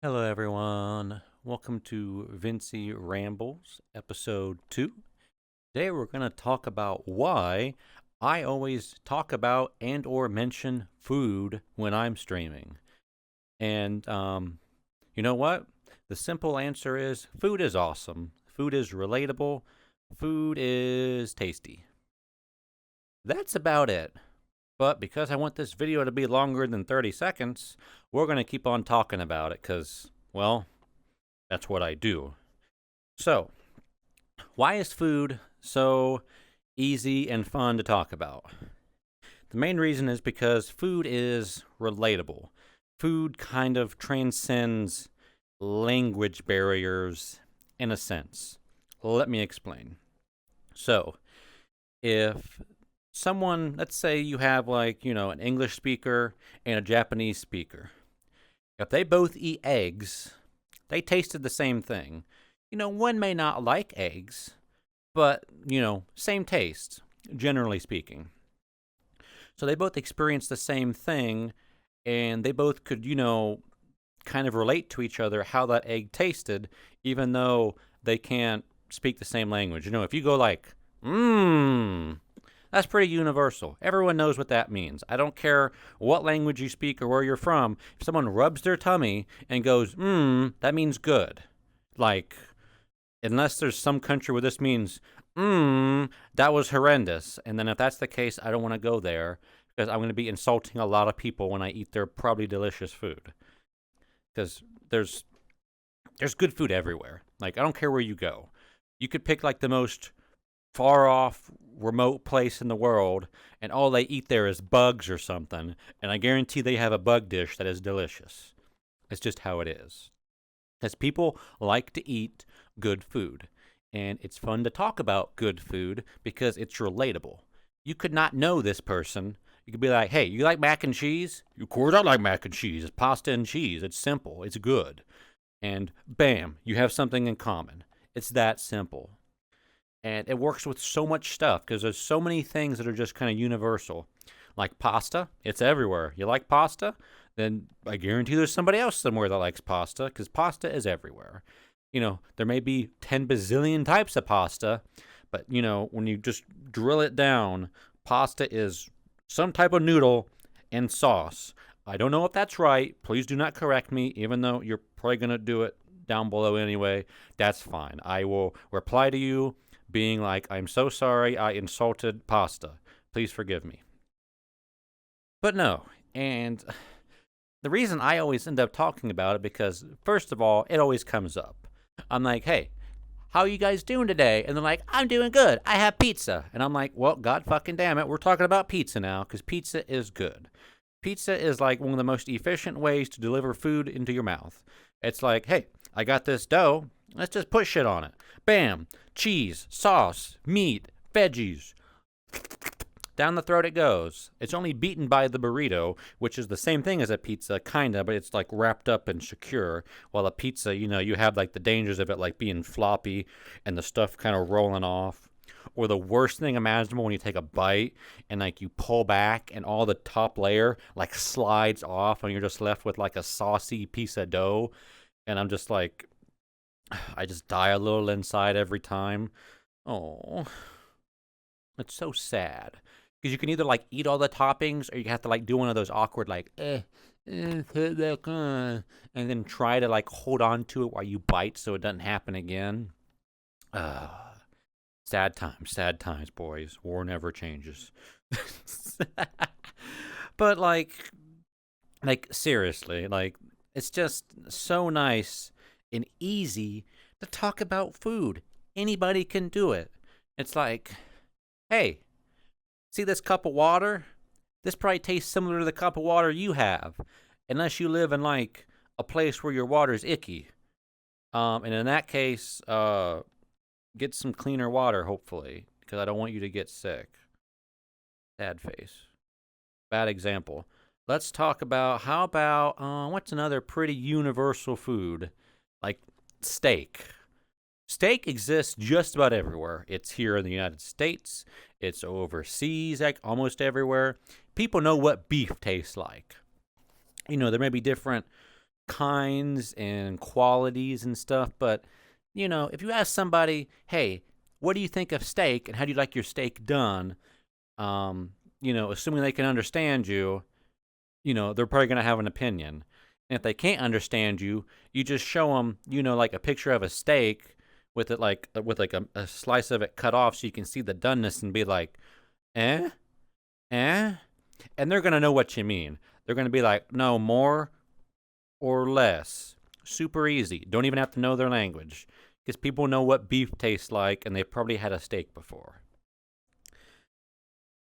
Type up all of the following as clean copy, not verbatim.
Hello, everyone. Welcome to Vinci Rambles, episode 2. Today we're going to talk about why I always talk about and or mention food when I'm streaming. And you know what? The simple answer is food is awesome. Food is relatable. Food is tasty. That's about it. But because I want this video to be longer than 30 seconds, we're going to keep on talking about it because, well, that's what I do. So, why is food so easy and fun to talk about? The main reason is because food is relatable. Food kind of transcends language barriers in a sense. Let me explain. So, if someone, let's say you have an English speaker and a Japanese speaker, if they both eat eggs, they tasted the same thing. One may not like eggs, but, same taste, generally speaking. So they both experienced the same thing, and they both could, kind of relate to each other how that egg tasted, even though they can't speak the same language. If you go like, that's pretty universal. Everyone knows what that means. I don't care what language you speak or where you're from. If someone rubs their tummy and goes, that means good. Like, unless there's some country where this means, that was horrendous. And then if that's the case, I don't want to go there because I'm going to be insulting a lot of people when I eat their probably delicious food. Because there's good food everywhere. Like, I don't care where you go. You could pick like the most far off remote place in the world and all they eat there is bugs or something, and I guarantee they have a bug dish that is delicious. It's just how it is. Because people like to eat good food, and it's fun to talk about good food because it's relatable. You could not know this person. You could be like, hey, you like mac and cheese? Of course I like mac and cheese. It's pasta and cheese. It's simple. It's good. And bam, you have something in common. It's that simple. And it works with so much stuff because there's so many things that are just kind of universal. Like pasta, it's everywhere. You like pasta? Then I guarantee there's somebody else somewhere that likes pasta because pasta is everywhere. There may be 10 bazillion types of pasta, but, when you just drill it down, pasta is some type of noodle and sauce. I don't know if that's right. Please do not correct me, even though you're probably going to do it down below anyway. That's fine. I will reply to you being like, I'm so sorry I insulted pasta. Please forgive me. But no, and the reason I always end up talking about it because, first of all, it always comes up. I'm like, hey, how are you guys doing today? And they're like, I'm doing good. I have pizza. And I'm like, well, God fucking damn it. We're talking about pizza now because pizza is good. Pizza is like one of the most efficient ways to deliver food into your mouth. It's like, hey, I got this dough. Let's just put shit on it. Bam. Cheese, sauce, meat, veggies. Down the throat it goes. It's only beaten by the burrito, which is the same thing as a pizza, kinda, but it's like wrapped up and secure. While a pizza, you have like the dangers of it like being floppy and the stuff kind of rolling off. Or the worst thing imaginable when you take a bite and like you pull back and all the top layer like slides off and you're just left with like a saucy piece of dough. And I'm just like, I just die a little inside every time. Oh, it's so sad. Because you can either like eat all the toppings or you have to like do one of those awkward like, and then try to like hold on to it while you bite so it doesn't happen again. Sad times, boys. War never changes. But like seriously, like it's just so nice and easy to talk about food. Anybody can do it. It's like, hey, see this cup of water? This probably tastes similar to the cup of water you have, unless you live in like a place where your water's icky. And in that case, get some cleaner water, hopefully, because I don't want you to get sick. Sad face. Bad example. Let's talk about, how about, what's another pretty universal food? Like steak. Steak exists just about everywhere. It's here in the United States. It's overseas, like almost everywhere. People know what beef tastes like. There may be different kinds and qualities and stuff, but if you ask somebody, hey, what do you think of steak and how do you like your steak done? Assuming they can understand you, they're probably going to have an opinion. And if they can't understand you, you just show them, like a picture of a steak with it, like a slice of it cut off so you can see the doneness and be like, eh, eh, and they're going to know what you mean. They're going to be like, no, more or less. Super easy. Don't even have to know their language because people know what beef tastes like and they've probably had a steak before.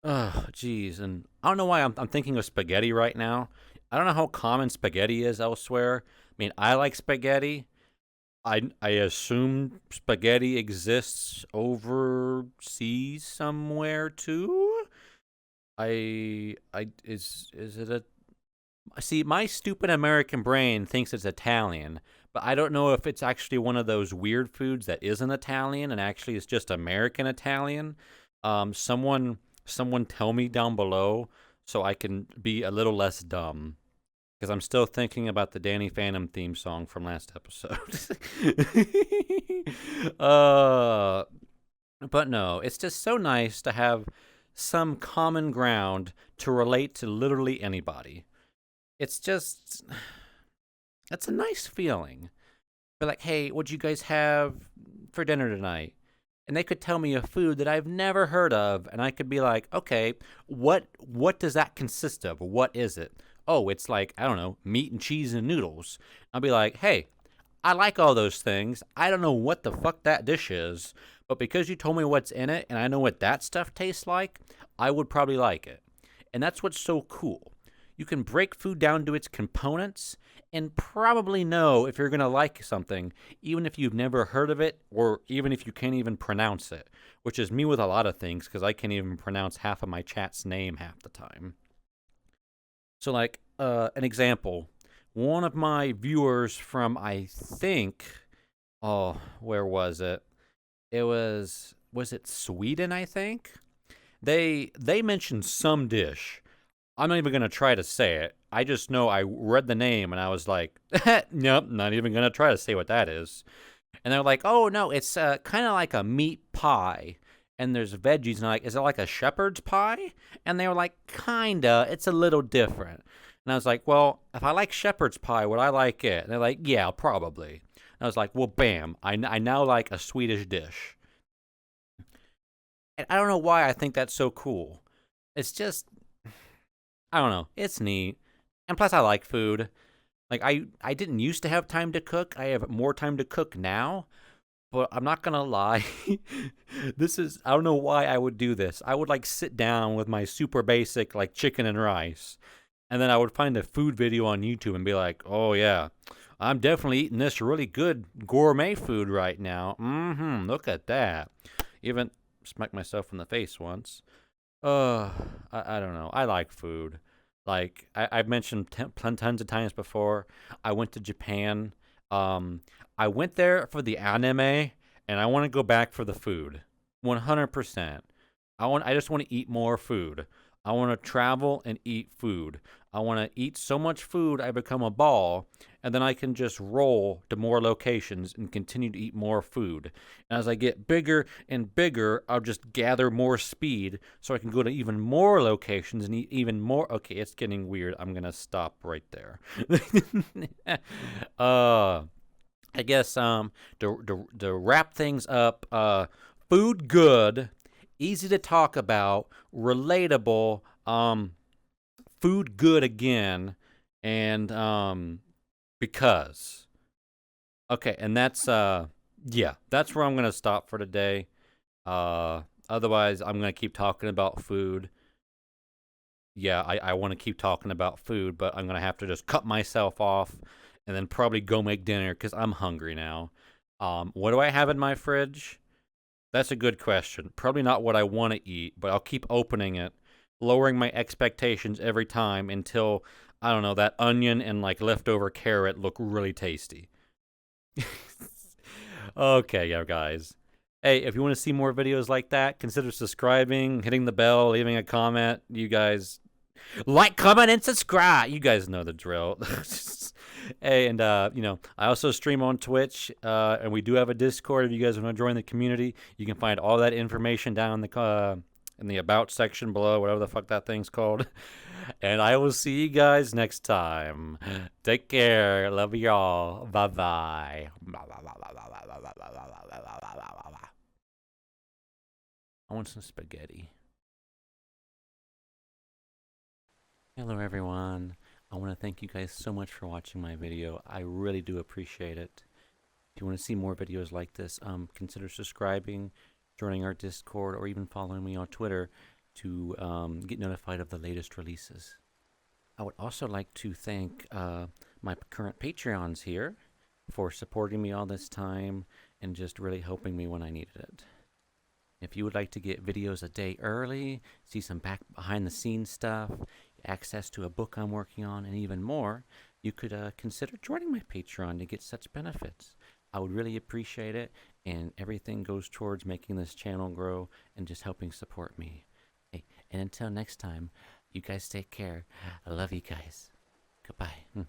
Oh, geez. And I don't know why I'm thinking of spaghetti right now. I don't know how common spaghetti is elsewhere. I mean, I like spaghetti. I assume spaghetti exists overseas somewhere too. Is it a See, my stupid American brain thinks it's Italian, but I don't know if it's actually one of those weird foods that isn't Italian and actually it's just American Italian. Someone tell me down below so I can be a little less dumb because I'm still thinking about the Danny Phantom theme song from last episode. uh, but no, it's just so nice to have some common ground to relate to literally anybody. It's a nice feeling. Be like, hey, what'd you guys have for dinner tonight? And they could tell me a food that I've never heard of, and I could be like, okay, what does that consist of? What is it? Oh, it's like, I don't know, meat and cheese and noodles. I'll be like, hey, I like all those things. I don't know what the fuck that dish is, but because you told me what's in it and I know what that stuff tastes like, I would probably like it. And that's what's so cool. You can break food down to its components and probably know if you're going to like something, even if you've never heard of it or even if you can't even pronounce it, which is me with a lot of things because I can't even pronounce half of my chat's name half the time. So, like, an example, one of my viewers from, I think, where was it? Was it Sweden, I think? They mentioned some dish. I'm not even going to try to say it. I just know I read the name and I was like, nope, not even going to try to say what that is. And they're like, oh, no, it's kind of like a meat pie. And there's veggies. And I'm like, is it like a shepherd's pie? And they were like, kinda. It's a little different. And I was like, well, if I like shepherd's pie, would I like it? And they're like, yeah, probably. And I was like, well, bam. I now like a Swedish dish. And I don't know why I think that's so cool. It's just, I don't know. It's neat. And plus, I like food. Like, I didn't used to have time to cook. I have more time to cook now. But I'm not going to lie. I don't know why I would do this. I would, like, sit down with my super basic, like, chicken and rice. And then I would find a food video on YouTube and be like, oh, yeah, I'm definitely eating this really good gourmet food right now. Look at that. Even smacked myself in the face once. I don't know. I like food. Like, I've mentioned tons of times before, I went to Japan. I went there for the anime, and I want to go back for the food. 100%. I just want to eat more food. I want to travel and eat food. I want to eat so much food I become a ball, and then I can just roll to more locations and continue to eat more food. And as I get bigger and bigger, I'll just gather more speed so I can go to even more locations and eat even more. Okay, it's getting weird. I'm going to stop right there. I guess to wrap things up, food good, easy to talk about, relatable, food good again, and because. Okay, and that's that's where I'm gonna stop for today. Otherwise I'm gonna keep talking about food. Yeah, I want to keep talking about food, but I'm gonna have to just cut myself off and then probably go make dinner because I'm hungry now. What do I have in my fridge? That's a good question. Probably not what I want to eat, but I'll keep opening it, lowering my expectations every time until, I don't know, that onion and like leftover carrot look really tasty. Okay, yeah, guys. Hey, if you want to see more videos like that, consider subscribing, hitting the bell, leaving a comment. You guys like, comment, and subscribe. You guys know the drill. Hey, and I also stream on Twitch, and we do have a Discord. If you guys want to join the community, you can find all that information down in the about section below, whatever the fuck that thing's called. And I will see you guys next time. Take care. Love y'all. Bye bye. I want some spaghetti. Hello, everyone. I want to thank you guys so much for watching my video. I really do appreciate it. If you want to see more videos like this, consider subscribing, joining our Discord, or even following me on Twitter to get notified of the latest releases. I would also like to thank my current Patreons here for supporting me all this time and just really helping me when I needed it. If you would like to get videos a day early, see some behind the scenes stuff, access to a book I'm working on, and even more, you could consider joining my Patreon to get such benefits. I would really appreciate it, and everything goes towards making this channel grow and just helping support me. Hey, and until next time, you guys take care. I love you guys. Goodbye.